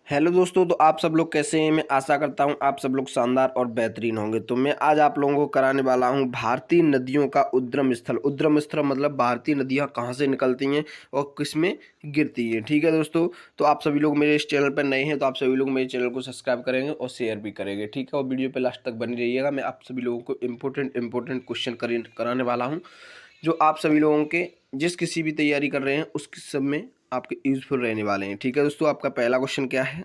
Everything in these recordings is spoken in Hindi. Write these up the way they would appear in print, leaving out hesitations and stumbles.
हेलो दोस्तों, तो आप सब लोग कैसे हैं। मैं आशा करता हूं आप सब लोग शानदार और बेहतरीन होंगे। तो मैं आज आप लोगों को कराने वाला हूं भारतीय नदियों का उद्गम स्थल। उद्गम स्थल मतलब भारतीय नदियां कहां से निकलती हैं और किस में गिरती हैं। ठीक है दोस्तों, तो आप सभी लोग मेरे इस चैनल पर नए हैं तो आप सभी लोग मेरे चैनल को सब्सक्राइब करेंगे और शेयर भी करेंगे। ठीक है, और वीडियो पर लास्ट तक बनी रहिएगा। मैं आप सभी लोगों को इंपॉर्टेंट क्वेश्चन कराने वाला हूँ, जो आप सभी लोगों के जिस किसी भी तैयारी कर रहे हैं उस सब में आपके यूजफुल रहने वाले हैं। ठीक है दोस्तों, आपका पहला क्वेश्चन क्या है।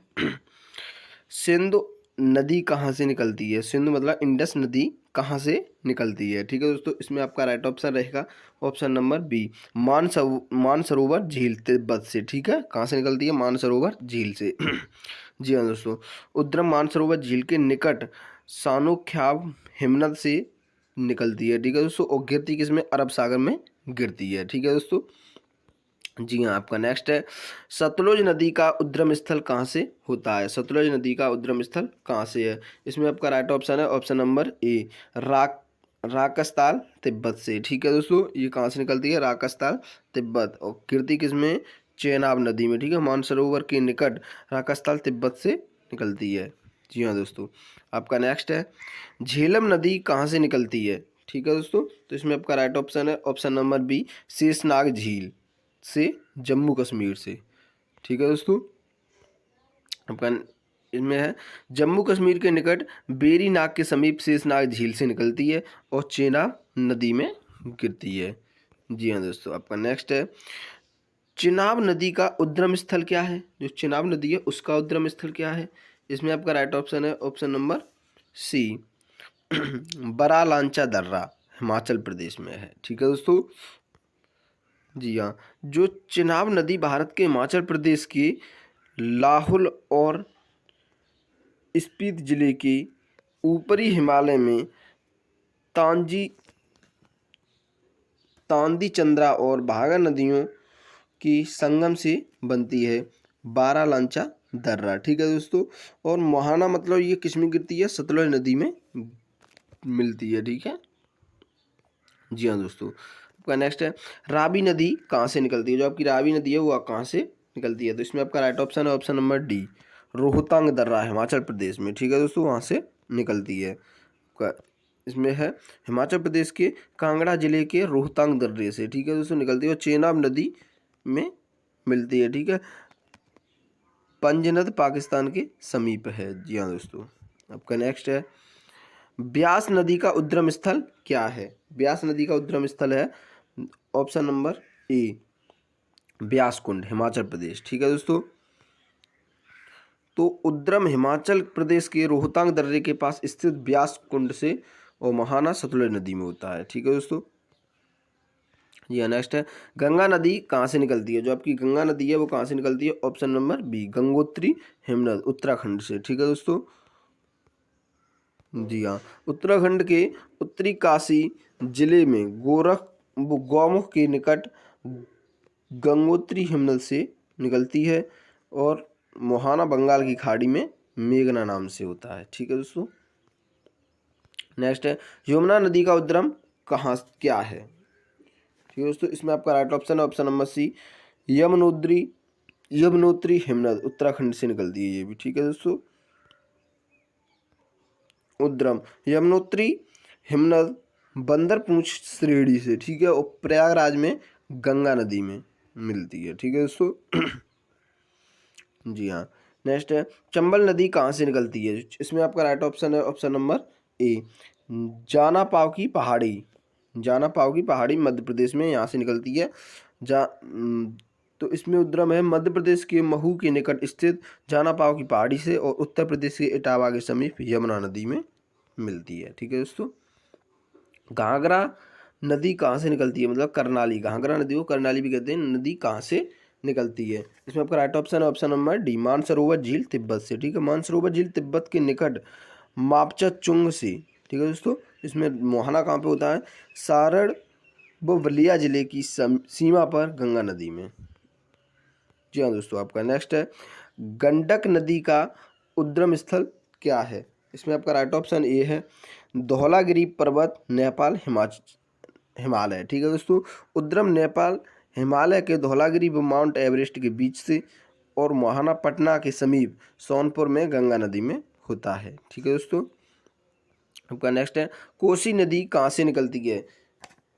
सिंधु नदी कहाँ से निकलती है। सिंधु मतलब इंडस नदी कहाँ से निकलती है। ठीक है दोस्तों, इसमें आपका राइट ऑप्शन रहेगा ऑप्शन नंबर बी, मानसरोवर झील तिब्बत से। ठीक है, कहाँ से निकलती है, मानसरोवर झील से। जी हाँ दोस्तों, उद्गम मानसरोवर झील के निकट सानोख्याब हिमनद से निकलती है। ठीक है दोस्तों, और गिरती किसमें, अरब सागर में गिरती है। ठीक है दोस्तों, जी हाँ, आपका नेक्स्ट है, सतलुज नदी का उद्गम स्थल कहाँ से होता है। सतलुज नदी का उद्गम स्थल कहाँ से है। इसमें आपका राइट ऑप्शन है option number A, Rakshastal Tibet से। ठीक है दोस्तों, ये कहाँ से निकलती है, राकस्ताल तिब्बत, और कीर्ति किसमें, चेनाब नदी में। ठीक है, मानसरोवर के निकट राकस्ताल तिब्बत से निकलती है। जी हाँ दोस्तों, आपका नेक्स्ट है, झेलम नदी कहाँ से निकलती है। ठीक है दोस्तों, तो इसमें आपका राइट ऑप्शन है ऑप्शन नंबर बी, शेषनाग झील से, जम्मू कश्मीर से। ठीक है दोस्तों, आपका इसमें है, जम्मू कश्मीर के निकट बेरी नाग के समीप शेषनाग झील से निकलती है और चेनाब नदी में गिरती है। जी हाँ दोस्तों, आपका नेक्स्ट है, चिनाब नदी का उद्गम स्थल क्या है। जो चिनाब नदी है उसका उद्गम स्थल क्या है। इसमें आपका राइट ऑप्शन है ऑप्शन नंबर सी, बरालांचा दर्रा, हिमाचल प्रदेश में है। ठीक है दोस्तों, जी हाँ, जो चिनाब नदी भारत के हिमाचल प्रदेश के लाहौल और स्पीति जिले के ऊपरी हिमालय में तांजी तांदी चंद्रा और भागा नदियों की संगम से बनती है बारालांचा दर्रा। ठीक है दोस्तों, और मोहाना मतलब ये किस में गिरती है, सतलुज नदी में मिलती है। ठीक है, जी हाँ दोस्तों, आपका नेक्स्ट है, रावी नदी कहाँ से निकलती है। जो आपकी रावी नदी है वो कहाँ से निकलती है। तो इसमें आपका राइट ऑप्शन है ऑप्शन नंबर डी, रोहतांग दर्रा, हिमाचल प्रदेश में। ठीक है दोस्तों, वहाँ से निकलती है। इसमें है हिमाचल प्रदेश के कांगड़ा जिले के रोहतांग दर्रे से। ठीक है दोस्तों, निकलती है और चेनाब नदी में मिलती है। ठीक है, पंजनद पाकिस्तान के समीप है। जी हाँ दोस्तों, आपका नेक्स्ट है, ब्यास नदी का उद्गम स्थल क्या है। ब्यास नदी का उद्गम स्थल है ऑप्शन नंबर ए, ब्यास कुंड, हिमाचल प्रदेश। ठीक है दोस्तों, तो उद्गम हिमाचल प्रदेश के रोहतांग दर्रे के पास स्थित ब्यास कुंड से और महाना सतलुज नदी में होता है। ठीक है दोस्तों, ये नेक्स्ट है, गंगा नदी कहाँ से निकलती है। जो आपकी गंगा नदी है वो कहाँ से निकलती है, ऑप्शन नंबर बी, गंगोत्री हिमनद, उत्तराखंड से। ठीक है दोस्तों, जी हाँ, उत्तराखंड के उत्तरी काशी जिले में गौमुख के निकट गंगोत्री हिमनद से निकलती है और मोहाना बंगाल की खाड़ी में मेघना नाम से होता है। ठीक है दोस्तों, नेक्स्ट है, यमुना नदी का उद्गम कहाँ क्या है। ठीक है दोस्तों, इसमें आपका राइट ऑप्शन है ऑप्शन नंबर सी, यमुनोत्री हिमनद, उत्तराखंड से निकलती है ये भी। ठीक है दोस्तों, उद्गम यमुनोत्री हिमनद बंदरपूंछ श्रेणी से। ठीक है, और प्रयागराज में गंगा नदी में मिलती है। ठीक है दोस्तों, जी हाँ, नेक्स्ट है, चंबल नदी कहाँ से निकलती है। इसमें आपका राइट ऑप्शन है ऑप्शन नंबर ए, जाना पाव की पहाड़ी, जाना पाव की पहाड़ी मध्य प्रदेश में यहाँ से निकलती है। जा तो इसमें उद्गम है मध्य प्रदेश के महू के निकट स्थित जाना पाव की पहाड़ी से और उत्तर प्रदेश के इटावा के समीप यमुना नदी में मिलती है। ठीक है दोस्तों, घाघरा नदी कहाँ से निकलती है, मतलब करनाली, घाघरा नदी को करनाली भी कहते हैं, नदी कहाँ से निकलती है। इसमें आपका राइट ऑप्शन है ऑप्शन नंबर डी, मानसरोवर झील तिब्बत से। ठीक है, मानसरोवर झील तिब्बत के निकट मापचा चुंग से। ठीक है दोस्तों, इसमें मोहाना कहाँ पे होता है, सारण व बलिया जिले की सीमा पर गंगा नदी में। जी हाँ दोस्तों, आपका नेक्स्ट है, गंडक नदी का उद्गम स्थल क्या है। इसमें आपका राइट ऑप्शन ए है, धौलागिरी पर्वत, नेपाल, हिमालय। ठीक है दोस्तों, उद्गम नेपाल हिमालय के धौलागिरी व माउंट एवरेस्ट के बीच से और मोहाना पटना के समीप सोनपुर में गंगा नदी में होता है। ठीक है दोस्तों। आपका नेक्स्ट है, कोसी नदी कहाँ से निकलती है?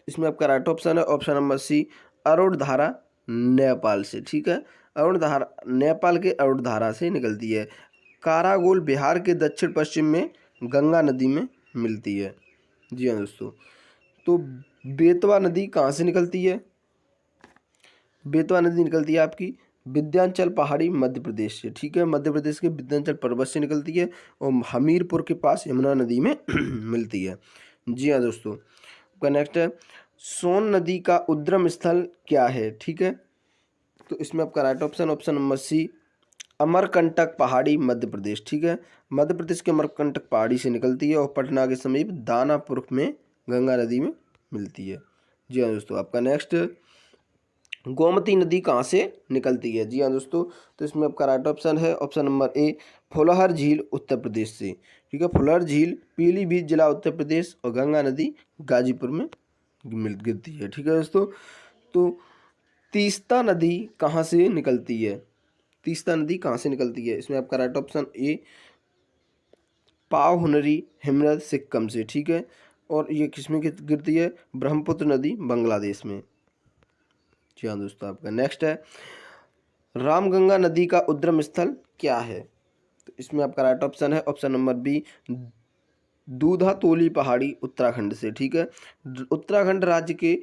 इसमें आपका राइट ऑप्शन है ऑप्शन नंबर सी, अरुण धारा नेपाल से। ठीक है, अरुण धारा नेपाल के अरुण धारा से निकलती है। कारागोल बिहार के दक्षिण पश्चिम में गंगा नदी में मिलती है। जी हाँ दोस्तों। तो बेतवा नदी कहाँ से निकलती है? बेतवा नदी निकलती है आपकी विंध्याचल पहाड़ी मध्य प्रदेश से। ठीक है, मध्य प्रदेश के विंध्याचल पर्वत से निकलती है और हमीरपुर के पास यमुना नदी में मिलती है। जी हाँ दोस्तों। आपका नेक्स्ट है, सोन नदी का उद्गम स्थल क्या है? ठीक है, तो इसमें आपका right option option number C, Amarkantak पहाड़ी मध्य प्रदेश। ठीक है, मध्य प्रदेश के अमरकंटक पहाड़ी से निकलती है और पटना के समीप दानापुर में गंगा नदी में मिलती है। जी हाँ दोस्तों। आपका नेक्स्ट, गोमती नदी कहाँ से निकलती है? जी हाँ दोस्तों, तो इसमें आपका राइट ऑप्शन है ऑप्शन नंबर ए, फुलहर झील उत्तर प्रदेश से। ठीक है, फुलहर झील पीलीभीत जिला उत्तर प्रदेश और गंगा नदी गाजीपुर में गिरती है। ठीक है दोस्तों। तो तीस्ता नदी कहाँ से निकलती है? तीस्ता नदी कहाँ से निकलती है? इसमें आपका राइट ऑप्शन ए, पावहुनरी हिमनद सिक्किम से। ठीक है, और ये किसमें गिरती है? ब्रह्मपुत्र नदी बांग्लादेश में। जी हाँ दोस्तों। आपका नेक्स्ट है, रामगंगा नदी का उद्गम स्थल क्या है? तो इसमें आपका राइट ऑप्शन है ऑप्शन नंबर बी, दूधातोली पहाड़ी उत्तराखंड से। ठीक है, उत्तराखंड राज्य के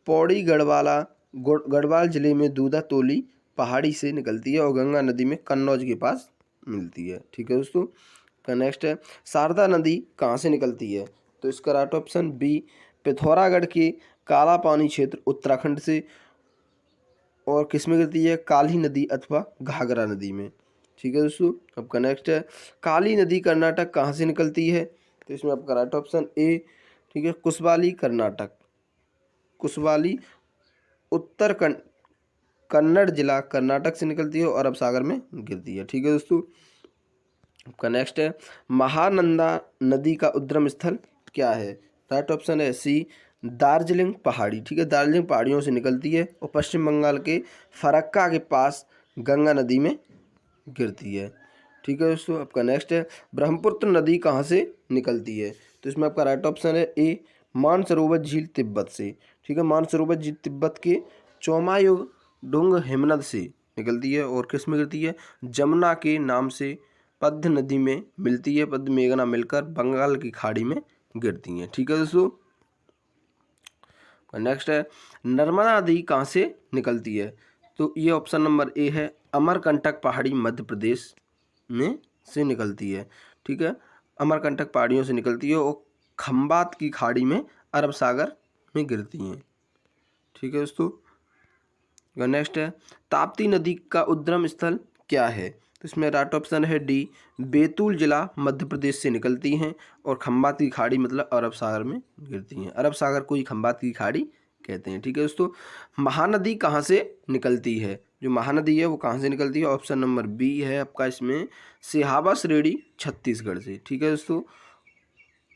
पौड़ी गढ़वाल जिले में दूधातोली पहाड़ी से निकलती है और गंगा नदी में कन्नौज के पास मिलती है। ठीक है दोस्तों। का नेक्स्ट है, शारदा नदी कहाँ से निकलती है? तो इसका राइट ऑप्शन बी, पिथौरागढ़ के काला पानी क्षेत्र उत्तराखंड से और किस में गिरती है? काली नदी अथवा घाघरा नदी में। ठीक है दोस्तों। आपका नेक्स्ट है, काली नदी कर्नाटक कहाँ से निकलती है? तो इसमें आपका राइट ऑप्शन ए, ठीक है, कुसवाली कर्नाटक, कुसवाली उत्तर कन्नड़ जिला कर्नाटक से निकलती है और अरब सागर में गिरती है। ठीक है दोस्तों। आपका नेक्स्ट है, महानंदा नदी का उद्गम स्थल क्या है? राइट ऑप्शन है सी, दार्जिलिंग पहाड़ी। ठीक है, दार्जिलिंग पहाड़ियों से निकलती है और पश्चिम बंगाल के फरक्का के पास गंगा नदी में गिरती है। ठीक है दोस्तों। आपका नेक्स्ट है, ब्रह्मपुत्र नदी कहाँ से निकलती है? तो इसमें आपका राइट ऑप्शन है ए, मानसरोवर झील तिब्बत से। ठीक है, मानसरोवर झील तिब्बत के चौमायुग डुंग हिमनद से निकलती है और किस में गिरती है? जमुना के नाम से पद्म नदी में मिलती है, पद्म मेघना मिलकर बंगाल की खाड़ी में गिरती हैं। ठीक है दोस्तों। नेक्स्ट है, नर्मदा नदी कहाँ से निकलती है? तो ये ऑप्शन नंबर ए है, अमरकंटक पहाड़ी मध्य प्रदेश में से निकलती है। ठीक है, अमरकंटक पहाड़ियों से निकलती है और खंबात की खाड़ी में अरब सागर में गिरती हैं। ठीक है दोस्तों। नेक्स्ट है, ताप्ती नदी का उद्गम स्थल क्या है? तो इसमें राइट ऑप्शन है डी, बैतूल जिला मध्य प्रदेश से निकलती हैं और खंबात की खाड़ी मतलब अरब सागर में गिरती हैं। अरब सागर को ही खंबात की खाड़ी कहते हैं। ठीक है दोस्तों। महानदी कहाँ से निकलती है? जो महानदी है वो कहाँ से निकलती है? ऑप्शन नंबर बी है आपका इसमें, सिहावा श्रेणी छत्तीसगढ़ से। ठीक है दोस्तों।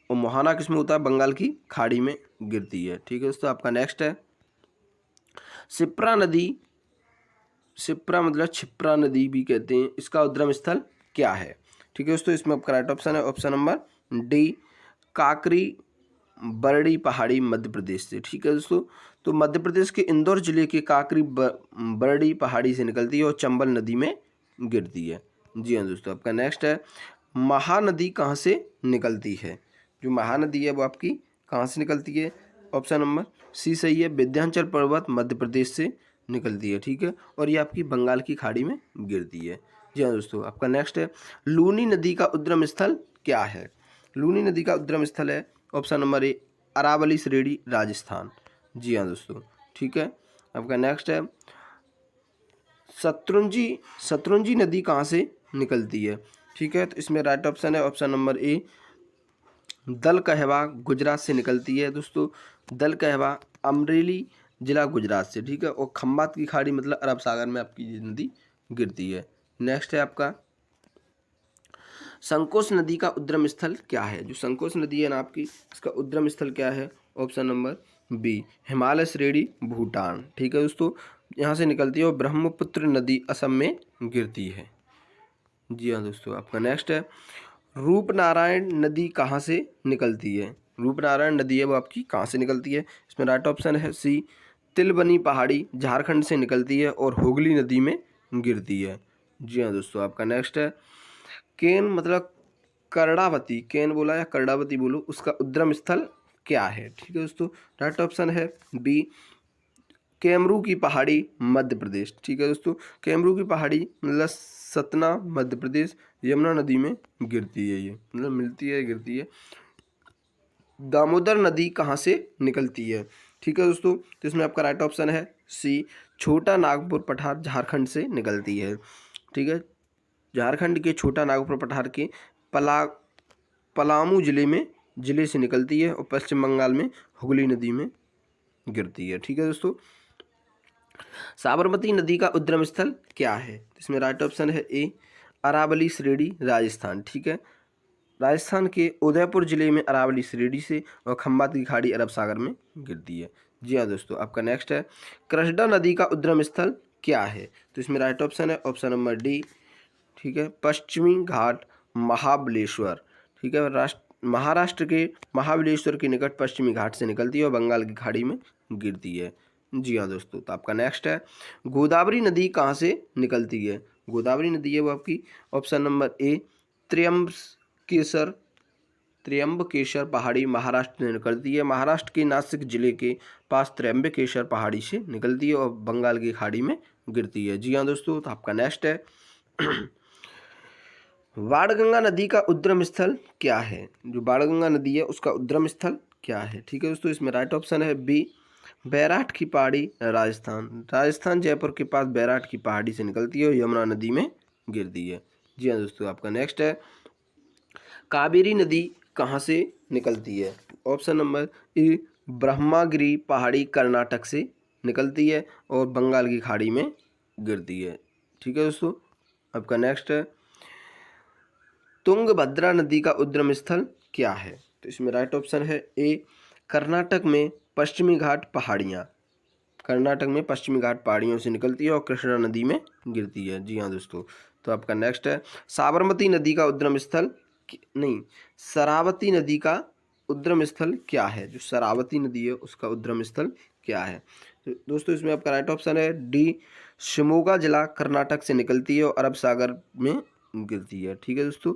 और मोहाना किसमें होता है? बंगाल की खाड़ी में गिरती है। ठीक है दोस्तों। आपका नेक्स्ट है, शिप्रा नदी, शिप्रा मतलब क्षिप्रा नदी भी कहते हैं, इसका उद्गम स्थल क्या है? ठीक है दोस्तों। इसमें आपका राइट ऑप्शन है ऑप्शन नंबर डी, काकरी बरड़ी पहाड़ी मध्य प्रदेश से। ठीक है दोस्तों। तो मध्य प्रदेश के इंदौर जिले के काकरी बरड़ी पहाड़ी से निकलती है और चंबल नदी में गिरती है। जी हाँ दोस्तों। आपका नेक्स्ट है, महानदी कहाँ से निकलती है? जो महानदी है वो आपकी कहाँ से निकलती है? ऑप्शन नंबर सी सही है, विंध्याचल पर्वत मध्य प्रदेश से निकलती है। ठीक है, और ये आपकी बंगाल की खाड़ी में गिरती है। जी हाँ दोस्तों। आपका नेक्स्ट है, लूनी नदी का उद्गम स्थल क्या है? लूनी नदी का उद्गम स्थल है ऑप्शन नंबर ए, अरावली श्रेणी राजस्थान। जी हाँ दोस्तों। ठीक है। आपका नेक्स्ट है, शत्रुंजी नदी कहाँ से निकलती है? ठीक है, तो इसमें राइट ऑप्शन है ऑप्शन नंबर ए, दल कहवा गुजरात से निकलती है दोस्तों। दल कहवा अमरेली जिला गुजरात से। ठीक है, और खंबात की खाड़ी मतलब अरब सागर में आपकी ये नदी गिरती है। नेक्स्ट है आपका, संकोच नदी का उद्गम स्थल क्या है? जो संकोच नदी है ना आपकी, इसका उद्गम स्थल क्या है? ऑप्शन नंबर बी, हिमालय श्रेणी भूटान। ठीक है दोस्तों, यहाँ से निकलती है और ब्रह्मपुत्र नदी असम में गिरती है। जी हाँ दोस्तों, आपका नेक्स्ट है रूपनारायण नदी कहाँ से निकलती है। रूपनारायण नदी है वो आपकी कहाँ से निकलती है। इसमें राइट ऑप्शन है सी, तिलबनी पहाड़ी झारखंड से निकलती है और हुगली नदी में गिरती है। जी हाँ दोस्तों, आपका नेक्स्ट है केन मतलब कर्णावती, केन बोला या कर्णावती बोलो, उसका उद्गम स्थल क्या है। ठीक है दोस्तों, राइट ऑप्शन है बी, कैमरू की पहाड़ी मध्य प्रदेश। ठीक है दोस्तों, कैमरू की पहाड़ी मतलब सतना मध्य प्रदेश, यमुना नदी में गिरती है, ये मतलब मिलती है गिरती है। दामोदर नदी कहाँ से निकलती है। ठीक है दोस्तों, तो इसमें आपका राइट ऑप्शन है सी, छोटा नागपुर पठार झारखंड से निकलती है। ठीक है, झारखंड के छोटा नागपुर पठार के पलामू जिले से निकलती है और पश्चिम बंगाल में हुगली नदी में गिरती है। ठीक है दोस्तों, साबरमती नदी का उद्गम स्थल क्या है। इसमें राइट ऑप्शन है ए, अरावली श्रेणी राजस्थान। ठीक है, राजस्थान के उदयपुर जिले में अरावली श्रेणी से और खंबात की खाड़ी अरब सागर में गिरती है। जी हाँ दोस्तों, आपका नेक्स्ट है कृष्णा नदी का उद्गम स्थल क्या है। तो इसमें राइट ऑप्शन है ऑप्शन नंबर डी। ठीक है, पश्चिमी घाट महाबलेश्वर। ठीक है, महाराष्ट्र के महाबलेश्वर के निकट पश्चिमी घाट से निकलती है और बंगाल की खाड़ी में गिरती है। जी हाँ दोस्तों, तो आपका नेक्स्ट है गोदावरी नदी कहाँ से निकलती है। गोदावरी नदी है वो आपकी ऑप्शन नंबर ए, त्र्यंबकेश्वर पहाड़ी महाराष्ट्र से निकलती है। महाराष्ट्र के नासिक जिले के पास त्र्यंबकेश्वर पहाड़ी से निकलती है और बंगाल की खाड़ी में गिरती है। जी हाँ दोस्तों, तो आपका नेक्स्ट है बाणगंगा नदी का उद्गम स्थल क्या है। जो बाणगंगा नदी है उसका उद्गम स्थल क्या है। ठीक है दोस्तों, इसमें राइट ऑप्शन है बी, बैराठ की पहाड़ी राजस्थान जयपुर के पास बैराठ की पहाड़ी से निकलती है और यमुना नदी में गिरती है। जी हाँ दोस्तों, आपका नेक्स्ट है कावेरी नदी कहाँ से निकलती है। ऑप्शन नंबर ए, ब्रह्मागिरी पहाड़ी कर्नाटक से निकलती है और बंगाल की खाड़ी में गिरती है। ठीक है दोस्तों, आपका नेक्स्ट है तुंगभद्रा नदी का उद्गम स्थल क्या है। तो इसमें राइट ऑप्शन है ए, कर्नाटक में पश्चिमी घाट पहाड़ियाँ। कर्नाटक में पश्चिमी घाट पहाड़ियों से निकलती है और कृष्णा नदी में गिरती है। जी हाँ दोस्तों, तो आपका नेक्स्ट है साबरमती नदी का उद्गम स्थल नहीं, शरावती नदी का उद्गम स्थल क्या है। जो शरावती नदी है उसका उद्गम स्थल क्या है। तो दोस्तों इसमें आपका राइट ऑप्शन है डी, शिमोगा जिला कर्नाटक से निकलती है और अरब सागर में गिरती है। ठीक है दोस्तों,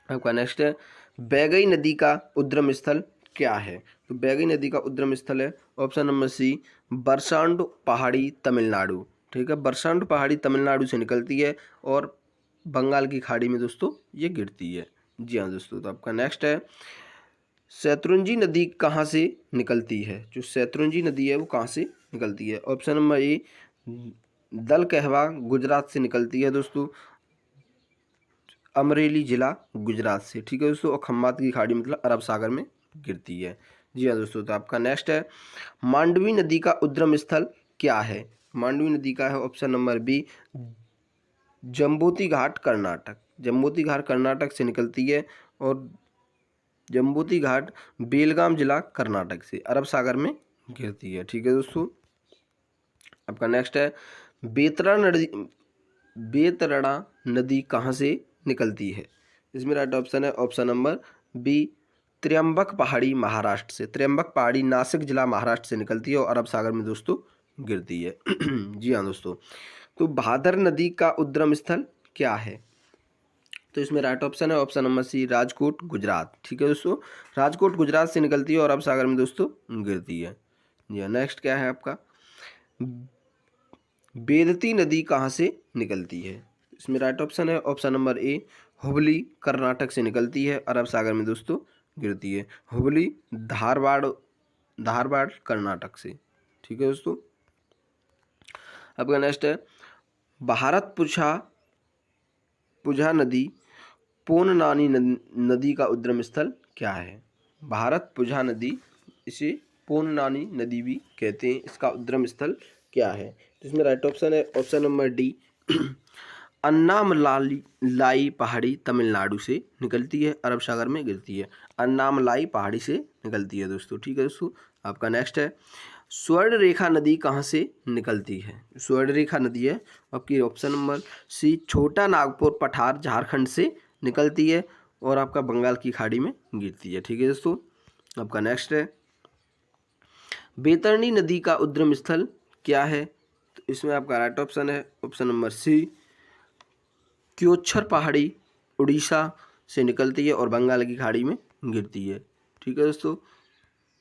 आपका नेक्स्ट है बैगई नदी का उद्गम स्थल क्या है। तो बैगई नदी का उद्गम स्थल है ऑप्शन नंबर सी, बरसांड पहाड़ी तमिलनाडु। ठीक है, बरसांड पहाड़ी तमिलनाडु से निकलती है और बंगाल की खाड़ी में दोस्तों ये गिरती है। जी हाँ दोस्तों, तो आपका नेक्स्ट है शैत्रुंजी नदी कहाँ से निकलती है। जो शैत्रुंजी नदी है वो कहाँ से निकलती है। ऑप्शन नंबर ए, दल कहवा गुजरात से निकलती है दोस्तों, अमरेली जिला गुजरात से। ठीक है दोस्तों, और खंबात की खाड़ी मतलब अरब सागर में गिरती है। जी हाँ दोस्तों, तो आपका नेक्स्ट है मांडवी नदी का उद्गम स्थल क्या है। मांडवी नदी का है ऑप्शन नंबर बी, जम्बूती घाट कर्नाटक। जम्बूती घाट कर्नाटक से निकलती है और जम्बूती घाट बेलगाम जिला कर्नाटक से अरब सागर में गिरती है। ठीक है दोस्तों, आपका नेक्स्ट है बेतरड़ा नदी कहाँ से निकलती है। इसमें राइट ऑप्शन है ऑप्शन नंबर बी, त्र्यंबक पहाड़ी महाराष्ट्र से। त्र्यंबक पहाड़ी नासिक जिला महाराष्ट्र से निकलती है और अरब सागर में दोस्तों गिरती है। जी हाँ दोस्तों, तो भादर नदी का उद्गम स्थल क्या है। तो इसमें राइट ऑप्शन है option number C, Rajkot Gujarat. ठीक है दोस्तों, राजकोट गुजरात से निकलती है और अरब सागर में दोस्तों गिरती है। जी नेक्स्ट क्या है आपका बेदती नदी कहाँ से निकलती है। इसमें राइट ऑप्शन है option number A, Hubli Karnataka से निकलती है अरब सागर में दोस्तों गिरती है। हुबली धारवाड़ कर्नाटक से। ठीक है दोस्तों, आपका नेक्स्ट है भारत पुझा नदी पोननानी नदी का उद्गम स्थल क्या है। भारत पुझा नदी, इसे पोननानी नदी भी कहते हैं, इसका उद्गम स्थल क्या है। तो इसमें राइट ऑप्शन है ऑप्शन नंबर डी, अन्नामलाई पहाड़ी तमिलनाडु से निकलती है अरब सागर में गिरती है। अन्नामलाई पहाड़ी से निकलती है दोस्तों। ठीक है दोस्तों, आपका नेक्स्ट है स्वर्ण रेखा नदी कहाँ से निकलती है? स्वर्ण रेखा नदी है आपकी ऑप्शन नंबर सी, छोटा नागपुर पठार झारखंड से निकलती है और आपका बंगाल की खाड़ी में गिरती है। ठीक है दोस्तों, आपका नेक्स्ट है, बैतरणी नदी का उद्गम स्थल क्या है? तो इसमें आपका राइट ऑप्शन है ऑप्शन नंबर सी, क्योच्छर पहाड़ी उड़ीसा से निकलती है और बंगाल की खाड़ी में गिरती है। ठीक है दोस्तों,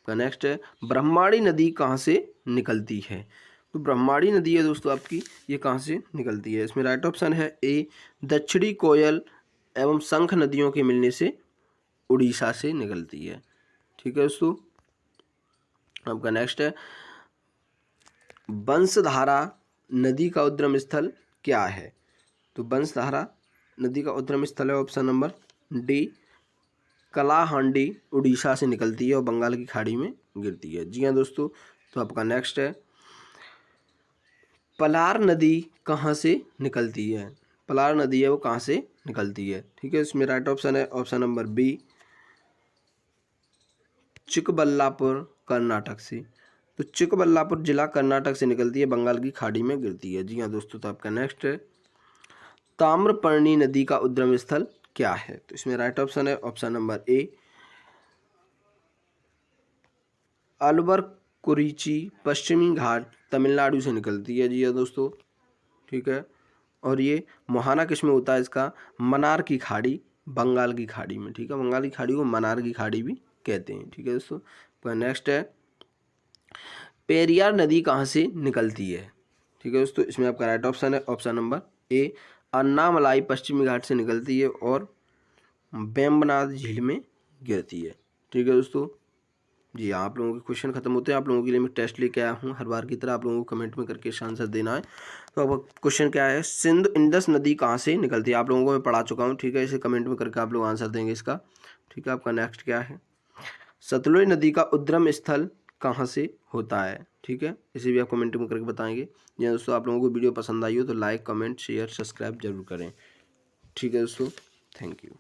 का नेक्स्ट है, ब्रह्माणी नदी कहाँ से निकलती है? तो ब्रह्माणी नदी है दोस्तों आपकी, ये कहाँ से निकलती है? इसमें राइट ऑप्शन है ए, दक्षिणी कोयल एवं शंख नदियों के मिलने से उड़ीसा से निकलती है। ठीक है दोस्तों, आपका नेक्स्ट है, बंसधारा नदी का उद्गम स्थल क्या है? तो बंसधारा नदी का उद्गम स्थल है option number D, Kalahandi Orissa से निकलती है और बंगाल की खाड़ी में गिरती है। जी हाँ दोस्तों, तो आपका नेक्स्ट है, पलार नदी कहाँ से निकलती है? पलार नदी है वो कहाँ से निकलती है? ठीक है, इसमें राइट ऑप्शन है option number B, Chikballapur Karnataka से। तो चिकबल्लापुर जिला कर्नाटक से निकलती है, बंगाल की खाड़ी में गिरती है। जी हाँ दोस्तों, तो आपका नेक्स्ट है, ताम्रपर्णी नदी का उद्गम स्थल क्या है? तो इसमें राइट ऑप्शन है ऑप्शन नंबर ए, अलवर कुरिची पश्चिमी घाट तमिलनाडु से निकलती है। जी हाँ दोस्तों, ठीक है, और ये मुहाना किस में होता है इसका? मन्नार की खाड़ी, बंगाल की खाड़ी में। ठीक है, बंगाल की खाड़ी को मन्नार की खाड़ी भी कहते हैं। ठीक है दोस्तों, नेक्स्ट है, पेरियार नदी कहाँ से निकलती है? ठीक है दोस्तों, इसमें आपका राइट ऑप्शन है ऑप्शन नंबर ए, अन्नामलाई पश्चिमी घाट से निकलती है और वेम्बनाड झील में गिरती है। ठीक है दोस्तों, जी आप लोगों के क्वेश्चन खत्म होते हैं। आप लोगों के लिए मैं टेस्ट लेके आया हूँ हर बार की तरह, आप लोगों को कमेंट में करके इसका आंसर देना है। तो अब क्वेश्चन क्या है, सिंधु इंडस नदी कहाँ से निकलती है? आप लोगों को मैं पढ़ा चुका हूँ। ठीक है, इसे कमेंट में करके आप लोग आंसर देंगे इसका। ठीक है, आपका नेक्स्ट क्या है, सतलुज नदी का उद्गम स्थल कहाँ से होता है? ठीक है, इसे भी आप कमेंट में करके बताएंगे। जी दोस्तों, आप लोगों को वीडियो पसंद आई हो तो लाइक कमेंट शेयर सब्सक्राइब जरूर करें। ठीक है दोस्तों, थैंक यू।